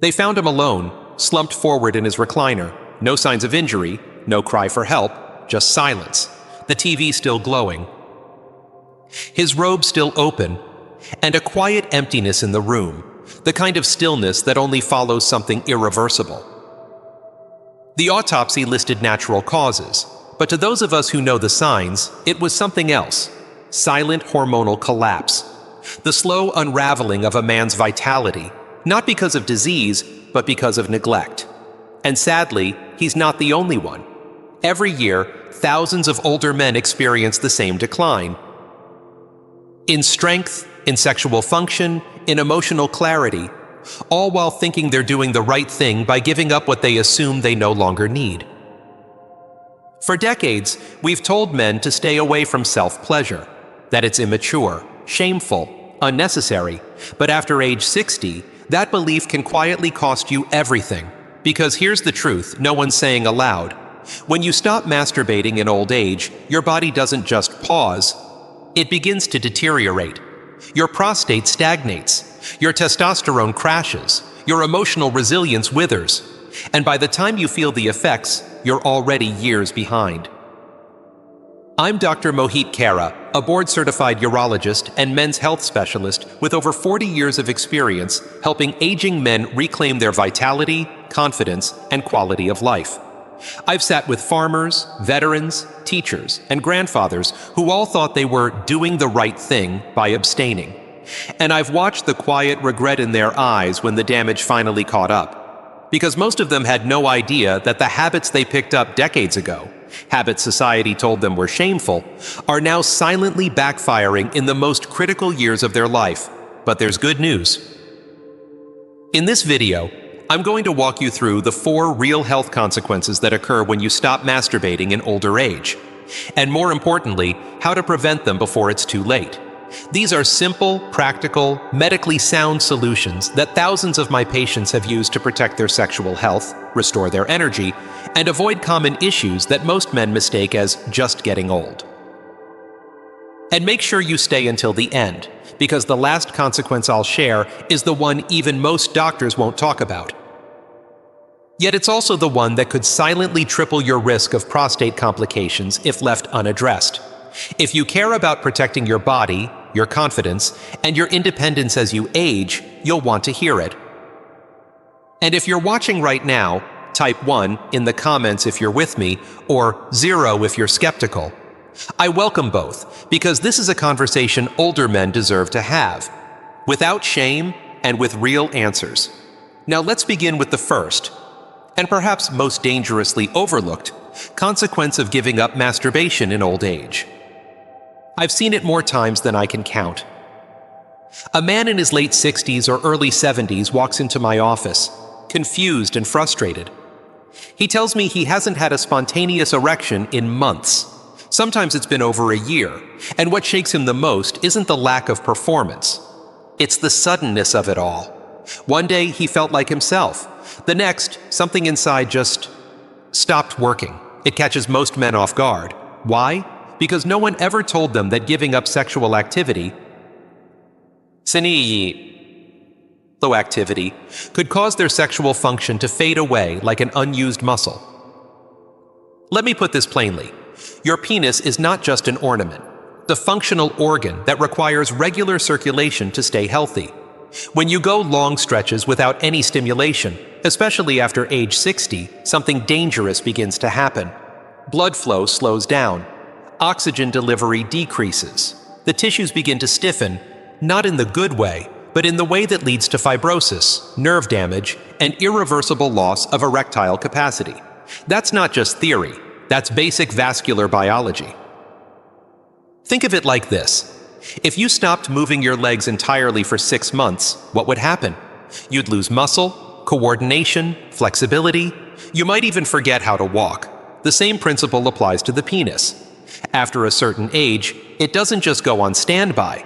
They found him alone, slumped forward in his recliner. No signs of injury, no cry for help, just silence. The TV still glowing. His robe still open, and a quiet emptiness in the room, the kind of stillness that only follows something irreversible. The autopsy listed natural causes, but to those of us who know the signs, it was something else. Silent hormonal collapse. The slow unraveling of a man's vitality, not because of disease, but because of neglect. And sadly, he's not the only one. Every year, thousands of older men experience the same decline. In strength, in sexual function, in emotional clarity, all while thinking they're doing the right thing by giving up what they assume they no longer need. For decades, we've told men to stay away from self-pleasure, that it's immature, shameful, unnecessary, but after age 60, that belief can quietly cost you everything. Because here's the truth no one's saying aloud. When you stop masturbating in old age, your body doesn't just pause, it begins to deteriorate. Your prostate stagnates, your testosterone crashes, your emotional resilience withers, and by the time you feel the effects, you're already years behind. I'm Dr. Mohit Kara, a board-certified urologist and men's health specialist with over 40 years of experience helping aging men reclaim their vitality, confidence, and quality of life. I've sat with farmers, veterans, teachers, and grandfathers who all thought they were doing the right thing by abstaining. And I've watched the quiet regret in their eyes when the damage finally caught up. Because most of them had no idea that the habits they picked up decades ago, habits society told them were shameful, are now silently backfiring in the most critical years of their life. But there's good news. In this video, I'm going to walk you through the 4 real health consequences that occur when you stop masturbating in older age. And more importantly, how to prevent them before it's too late. These are simple, practical, medically sound solutions that thousands of my patients have used to protect their sexual health, restore their energy, and avoid common issues that most men mistake as just getting old. And make sure you stay until the end, because the last consequence I'll share is the one even most doctors won't talk about. Yet it's also the one that could silently triple your risk of prostate complications if left unaddressed. If you care about protecting your body, your confidence, and your independence as you age, you'll want to hear it. And if you're watching right now, type 1 in the comments if you're with me, or 0 if you're skeptical. I welcome both, because this is a conversation older men deserve to have, without shame and with real answers. Now let's begin with the first, and perhaps most dangerously overlooked, consequence of giving up masturbation in old age. I've seen it more times than I can count. A man in his late 60s or early 70s walks into my office, confused and frustrated. He tells me he hasn't had a spontaneous erection in months. Sometimes it's been over a year, and what shakes him the most isn't the lack of performance. It's the suddenness of it all. One day he felt like himself. The next, something inside just stopped working. It catches most men off guard. Why? Because no one ever told them that giving up sexual activity could cause their sexual function to fade away like an unused muscle. Let me put this plainly. Your penis is not just an ornament, the functional organ that requires regular circulation to stay healthy. When you go long stretches without any stimulation, especially after age 60, something dangerous begins to happen. Blood flow slows down. Oxygen delivery decreases. The tissues begin to stiffen, not in the good way, but in the way that leads to fibrosis, nerve damage, and irreversible loss of erectile capacity. That's not just theory. That's basic vascular biology. Think of it like this. If you stopped moving your legs entirely for 6 months, what would happen? You'd lose muscle, coordination, flexibility. You might even forget how to walk. The same principle applies to the penis. After a certain age, it doesn't just go on standby.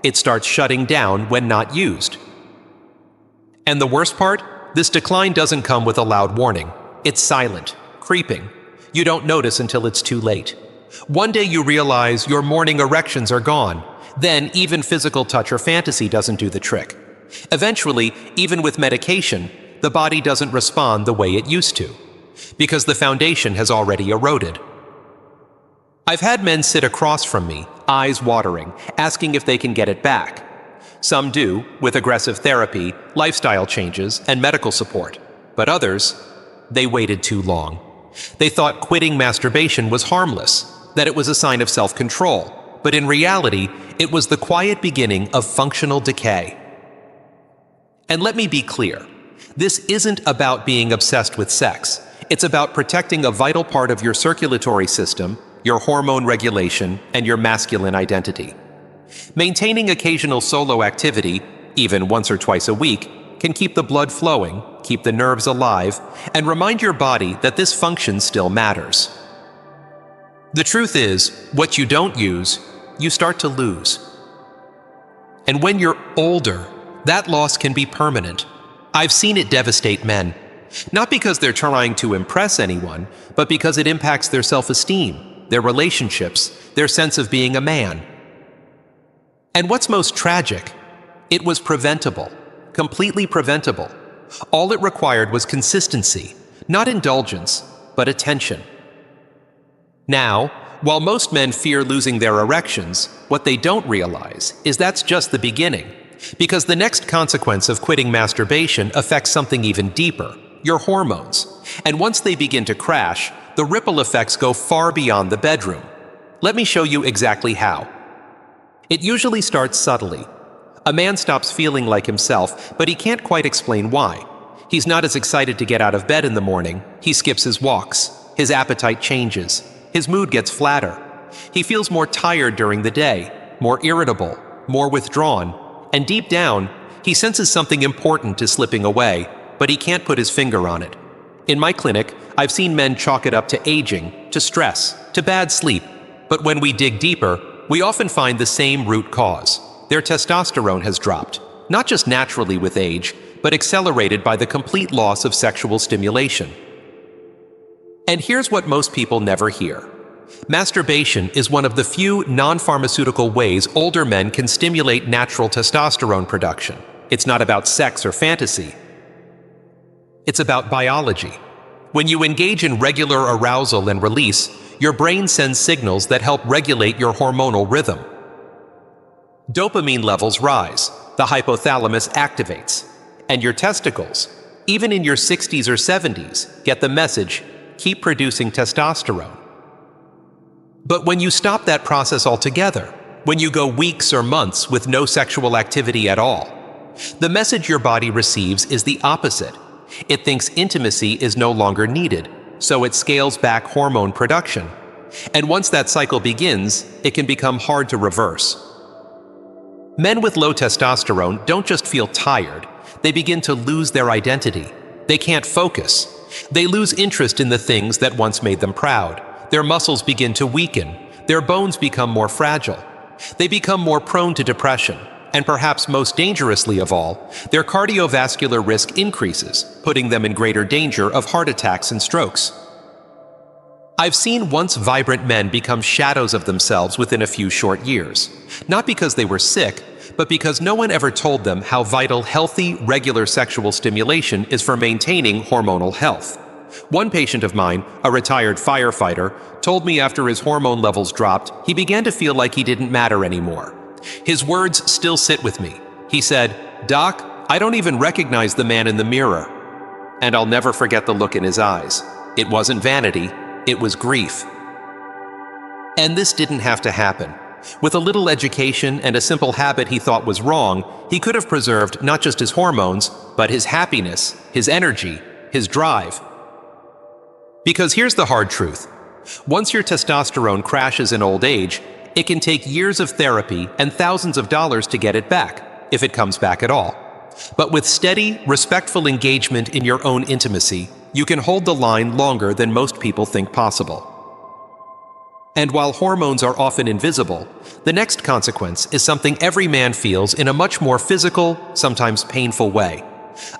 It starts shutting down when not used. And the worst part? This decline doesn't come with a loud warning. It's silent, creeping. You don't notice until it's too late. One day you realize your morning erections are gone. Then even physical touch or fantasy doesn't do the trick. Eventually, even with medication, the the body doesn't respond the way it used to, because the foundation has already eroded. I've had men sit across from me, eyes watering, asking if they can get it back. Some do, with aggressive therapy, lifestyle changes, and medical support. But others, they waited too long. They thought quitting masturbation was harmless, that it was a sign of self-control. But in reality, it was the quiet beginning of functional decay. And let me be clear, this isn't about being obsessed with sex. It's about protecting a vital part of your circulatory system, your hormone regulation, and your masculine identity. Maintaining occasional solo activity, even once or twice a week, can keep the blood flowing, keep the nerves alive, and remind your body that this function still matters. The truth is, what you don't use, you start to lose. And when you're older, that loss can be permanent. I've seen it devastate men, not because they're trying to impress anyone, but because it impacts their self-esteem, their relationships, their sense of being a man. And what's most tragic, it was preventable, completely preventable. All it required was consistency, not indulgence, but attention. Now, while most men fear losing their erections, what they don't realize is that's just the beginning, because the next consequence of quitting masturbation affects something even deeper, your hormones. And once they begin to crash, the ripple effects go far beyond the bedroom. Let me show you exactly how. It usually starts subtly. A man stops feeling like himself, but he can't quite explain why. He's not as excited to get out of bed in the morning. He skips his walks. His appetite changes. His mood gets flatter. He feels more tired during the day, more irritable, more withdrawn, and deep down, he senses something important is slipping away, but he can't put his finger on it. In my clinic, I've seen men chalk it up to aging, to stress, to bad sleep. But when we dig deeper, we often find the same root cause. Their testosterone has dropped, not just naturally with age, but accelerated by the complete loss of sexual stimulation. And here's what most people never hear. Masturbation is one of the few non-pharmaceutical ways older men can stimulate natural testosterone production. It's not about sex or fantasy. It's about biology. When you engage in regular arousal and release, your brain sends signals that help regulate your hormonal rhythm. Dopamine levels rise, the hypothalamus activates, and your testicles, even in your 60s or 70s, get the message, keep producing testosterone. But when you stop that process altogether, when you go weeks or months with no sexual activity at all, the message your body receives is the opposite. It thinks intimacy is no longer needed, so it scales back hormone production. And once that cycle begins, it can become hard to reverse. Men with low testosterone don't just feel tired, they begin to lose their identity. They can't focus. They lose interest in the things that once made them proud. Their muscles begin to weaken. Their bones become more fragile. They become more prone to depression. And perhaps most dangerously of all, their cardiovascular risk increases, putting them in greater danger of heart attacks and strokes. I've seen once vibrant men become shadows of themselves within a few short years, not because they were sick, but because no one ever told them how vital healthy, regular sexual stimulation is for maintaining hormonal health. One patient of mine, a retired firefighter, told me after his hormone levels dropped, he began to feel like he didn't matter anymore. His words still sit with me. He said, "Doc, I don't even recognize the man in the mirror." And I'll never forget the look in his eyes. It wasn't vanity, it was grief. And this didn't have to happen. With a little education and a simple habit he thought was wrong, he could have preserved not just his hormones, but his happiness, his energy, his drive. Because here's the hard truth. Once your testosterone crashes in old age, it can take years of therapy and thousands of dollars to get it back, if it comes back at all. But with steady, respectful engagement in your own intimacy, you can hold the line longer than most people think possible. And while hormones are often invisible, the next consequence is something every man feels in a much more physical, sometimes painful way.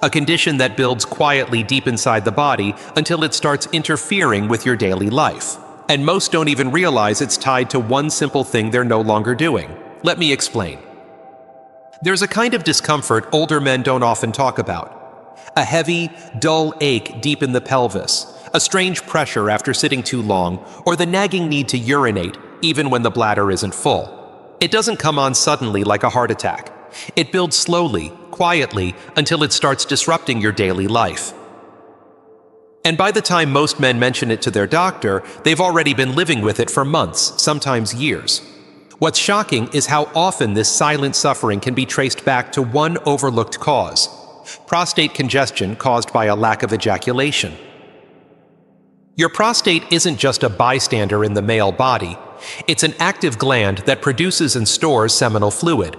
A condition that builds quietly deep inside the body until it starts interfering with your daily life. And most don't even realize it's tied to one simple thing they're no longer doing. Let me explain. There's a kind of discomfort older men don't often talk about. A heavy, dull ache deep in the pelvis, a strange pressure after sitting too long, or the nagging need to urinate even when the bladder isn't full. It doesn't come on suddenly like a heart attack. It builds slowly, quietly, until it starts disrupting your daily life. And by the time most men mention it to their doctor, they've already been living with it for months, sometimes years. What's shocking is how often this silent suffering can be traced back to one overlooked cause: prostate congestion caused by a lack of ejaculation. Your prostate isn't just a bystander in the male body. It's an active gland that produces and stores seminal fluid.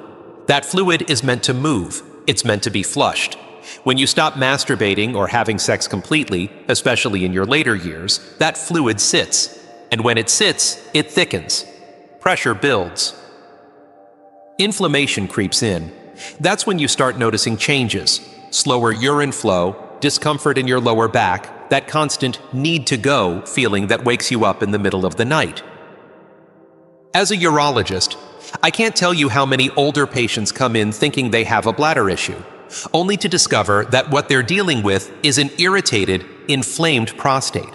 That fluid is meant to move. It's meant to be flushed. When you stop masturbating or having sex completely, especially in your later years, that fluid sits. And when it sits, it thickens. Pressure builds. Inflammation creeps in. That's when you start noticing changes: slower urine flow, discomfort in your lower back, that constant need to go feeling that wakes you up in the middle of the night. As a urologist, I can't tell you how many older patients come in thinking they have a bladder issue, only to discover that what they're dealing with is an irritated, inflamed prostate.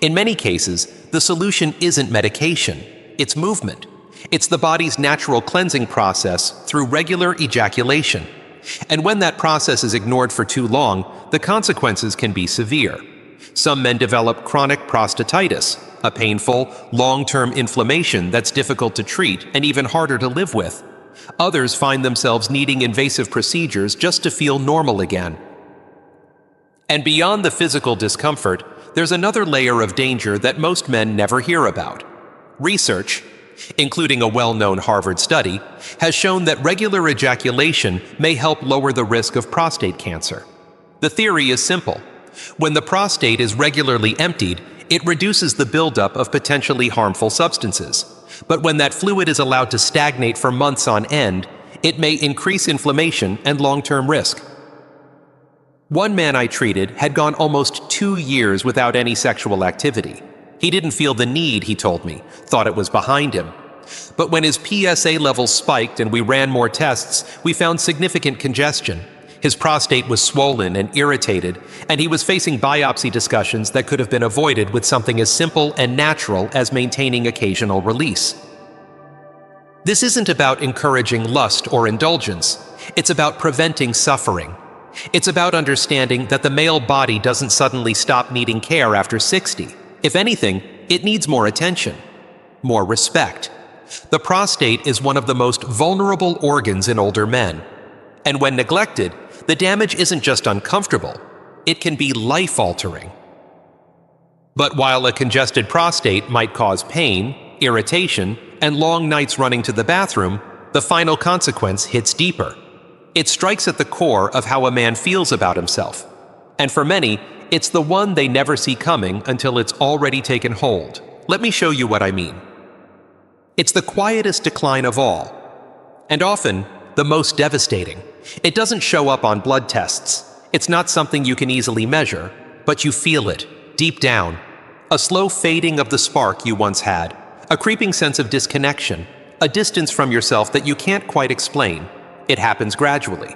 In many cases, the solution isn't medication, it's movement. It's the body's natural cleansing process through regular ejaculation. And when that process is ignored for too long, the consequences can be severe. Some men develop chronic prostatitis, a painful, long-term inflammation that's difficult to treat and even harder to live with. Others find themselves needing invasive procedures just to feel normal again. And beyond the physical discomfort, there's another layer of danger that most men never hear about. Research, including a well-known Harvard study, has shown that regular ejaculation may help lower the risk of prostate cancer. The theory is simple. When the prostate is regularly emptied, it reduces the buildup of potentially harmful substances. But when that fluid is allowed to stagnate for months on end, it may increase inflammation and long-term risk. One man I treated had gone almost 2 years without any sexual activity. He didn't feel the need, he told me, thought it was behind him. But when his PSA levels spiked and we ran more tests, we found significant congestion. His prostate was swollen and irritated, and he was facing biopsy discussions that could have been avoided with something as simple and natural as maintaining occasional release. This isn't about encouraging lust or indulgence. It's about preventing suffering. It's about understanding that the male body doesn't suddenly stop needing care after 60. If anything, it needs more attention, more respect. The prostate is one of the most vulnerable organs in older men. And when neglected, the damage isn't just uncomfortable, it can be life-altering. But while a congested prostate might cause pain, irritation, and long nights running to the bathroom, the final consequence hits deeper. It strikes at the core of how a man feels about himself. And for many, it's the one they never see coming until it's already taken hold. Let me show you what I mean. It's the quietest decline of all, and often the most devastating. It doesn't show up on blood tests. It's not something you can easily measure, but you feel it, deep down. A slow fading of the spark you once had, a creeping sense of disconnection, a distance from yourself that you can't quite explain. It happens gradually.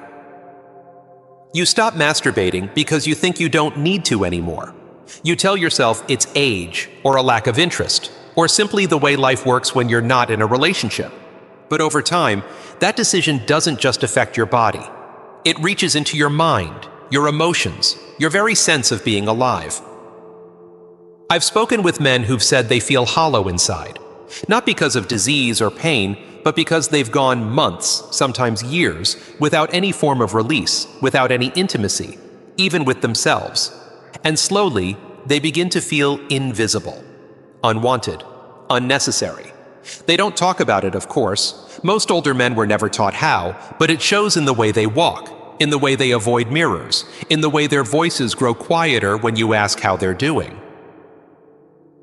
You stop masturbating because you think you don't need to anymore. You tell yourself it's age, or a lack of interest, or simply the way life works when you're not in a relationship. But over time, that decision doesn't just affect your body. It reaches into your mind, your emotions, your very sense of being alive. I've spoken with men who've said they feel hollow inside, not because of disease or pain, but because they've gone months, sometimes years, without any form of release, without any intimacy, even with themselves. And slowly, they begin to feel invisible, unwanted, unnecessary. They don't talk about it, of course. Most older men were never taught how, but it shows in the way they walk, in the way they avoid mirrors, in the way their voices grow quieter when you ask how they're doing.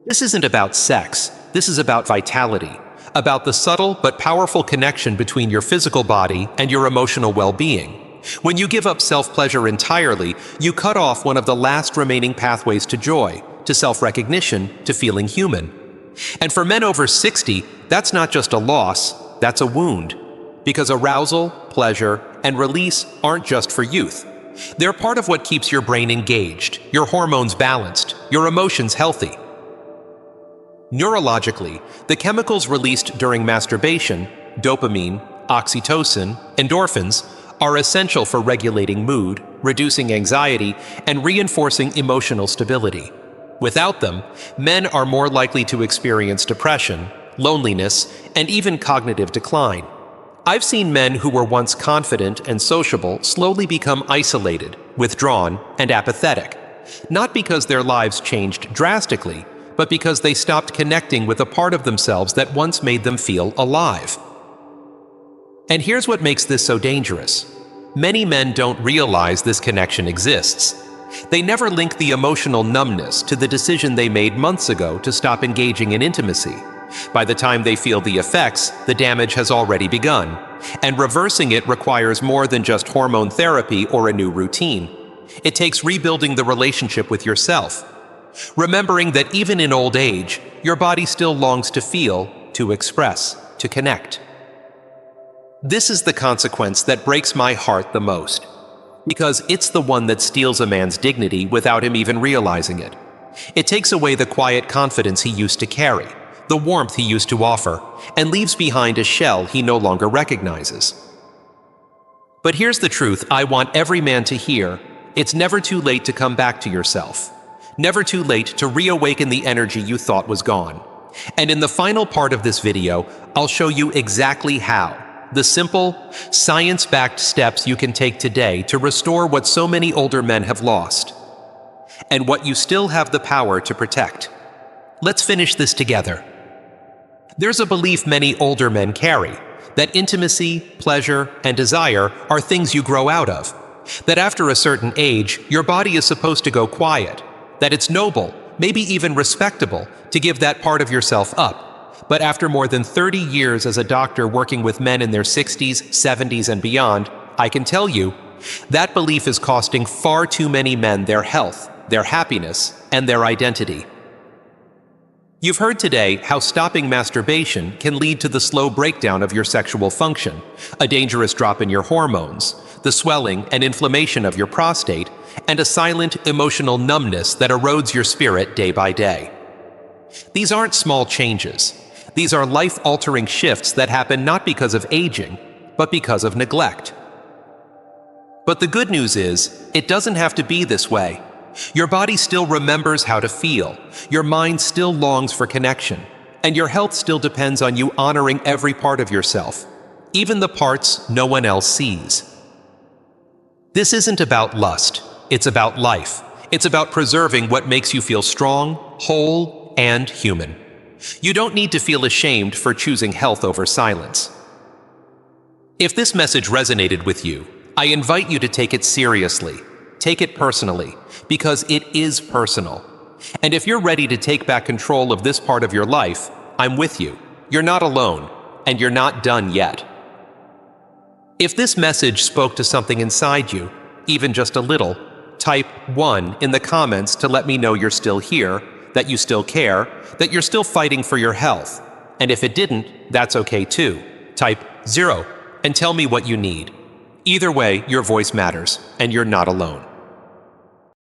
This isn't about sex. This is about vitality, about the subtle but powerful connection between your physical body and your emotional well-being. When you give up self-pleasure entirely, you cut off one of the last remaining pathways to joy, to self-recognition, to feeling human. And for men over 60, that's not just a loss, that's a wound. Because arousal, pleasure, and release aren't just for youth. They're part of what keeps your brain engaged, your hormones balanced, your emotions healthy. Neurologically, the chemicals released during masturbation, dopamine, oxytocin, endorphins, are essential for regulating mood, reducing anxiety, and reinforcing emotional stability. Without them, men are more likely to experience depression, loneliness, and even cognitive decline. I've seen men who were once confident and sociable slowly become isolated, withdrawn, and apathetic, not because their lives changed drastically, but because they stopped connecting with a part of themselves that once made them feel alive. And here's what makes this so dangerous. Many men don't realize this connection exists. They never link the emotional numbness to the decision they made months ago to stop engaging in intimacy. By the time they feel the effects, the damage has already begun, and reversing it requires more than just hormone therapy or a new routine. It takes rebuilding the relationship with yourself, remembering that even in old age, your body still longs to feel, to express, to connect. This is the consequence that breaks my heart the most, because it's the one that steals a man's dignity without him even realizing it. It takes away the quiet confidence he used to carry, the warmth he used to offer, and leaves behind a shell he no longer recognizes. But here's the truth I want every man to hear. It's never too late to come back to yourself. Never too late to reawaken the energy you thought was gone. And in the final part of this video, I'll show you exactly how. The simple, science-backed steps you can take today to restore what so many older men have lost, and what you still have the power to protect. Let's finish this together. There's a belief many older men carry, that intimacy, pleasure, and desire are things you grow out of, that after a certain age, your body is supposed to go quiet, that it's noble, maybe even respectable, to give that part of yourself up. But after more than 30 years as a doctor working with men in their 60s, 70s, and beyond, I can tell you, that belief is costing far too many men their health, their happiness, and their identity. You've heard today how stopping masturbation can lead to the slow breakdown of your sexual function, a dangerous drop in your hormones, the swelling and inflammation of your prostate, and a silent emotional numbness that erodes your spirit day by day. These aren't small changes. These are life-altering shifts that happen not because of aging, but because of neglect. But the good news is, it doesn't have to be this way. Your body still remembers how to feel, your mind still longs for connection, and your health still depends on you honoring every part of yourself, even the parts no one else sees. This isn't about lust, it's about life. It's about preserving what makes you feel strong, whole, and human. You don't need to feel ashamed for choosing health over silence. If this message resonated with you, I invite you to take it seriously. Take it personally, because it is personal. And if you're ready to take back control of this part of your life, I'm with you. You're not alone, and you're not done yet. If this message spoke to something inside you, even just a little, type 1 in the comments to let me know you're still here, that you still care, that you're still fighting for your health. And if it didn't, that's okay too. Type 0 and tell me what you need. Either way, your voice matters, and you're not alone.